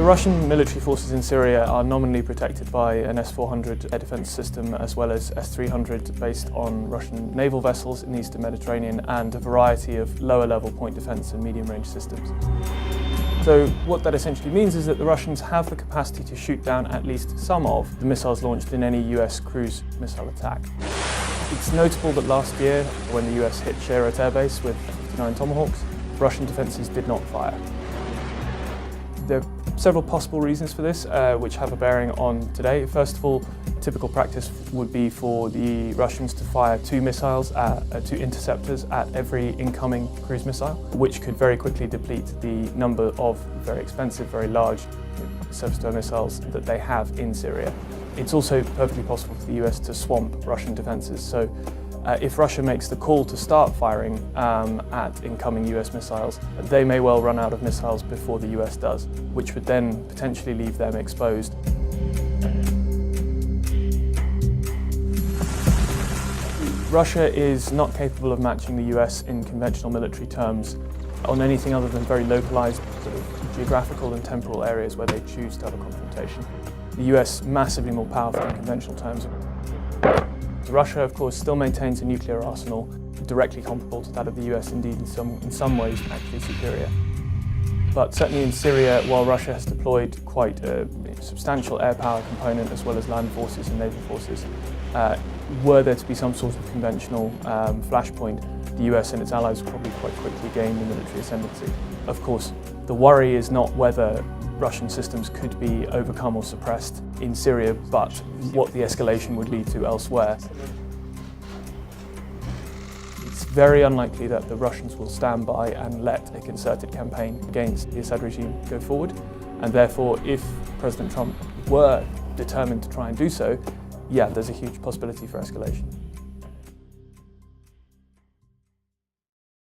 The Russian military forces in Syria are nominally protected by an S-400 air defence system as well as S-300 based on Russian naval vessels in the Eastern Mediterranean and a variety of lower level point defence and medium range systems. So what that essentially means is that the Russians have the capacity to shoot down at least some of the missiles launched in any US cruise missile attack. It's notable that last year, when the US hit Syia Air Base with 59 Tomahawks, Russian defences did not fire. There are several possible reasons for this, which have a bearing on today. First of all, typical practice would be for the Russians to fire two interceptors at every incoming cruise missile, which could very quickly deplete the number of very expensive, very large surface-to-air missiles that they have in Syria. It's also perfectly possible for the US to swamp Russian defences. So if Russia makes the call to start firing at incoming US missiles, they may well run out of missiles before the US does, which would then potentially leave them exposed. Russia is not capable of matching the US in conventional military terms on anything other than very localised sort of geographical and temporal areas where they choose to have a confrontation. The US massively more powerful in conventional terms. Russia, of course, still maintains a nuclear arsenal directly comparable to that of the US, indeed in some ways actually superior. But certainly in Syria, while Russia has deployed quite a substantial air power component as well as land forces and naval forces, were there to be some sort of conventional flashpoint, the US and its allies would probably quite quickly gain the military ascendancy. Of course, the worry is not whether Russian systems could be overcome or suppressed in Syria, but what the escalation would lead to elsewhere. It's very unlikely that the Russians will stand by and let a concerted campaign against the Assad regime go forward, and therefore if President Trump were determined to try and do so, yeah, there's a huge possibility for escalation.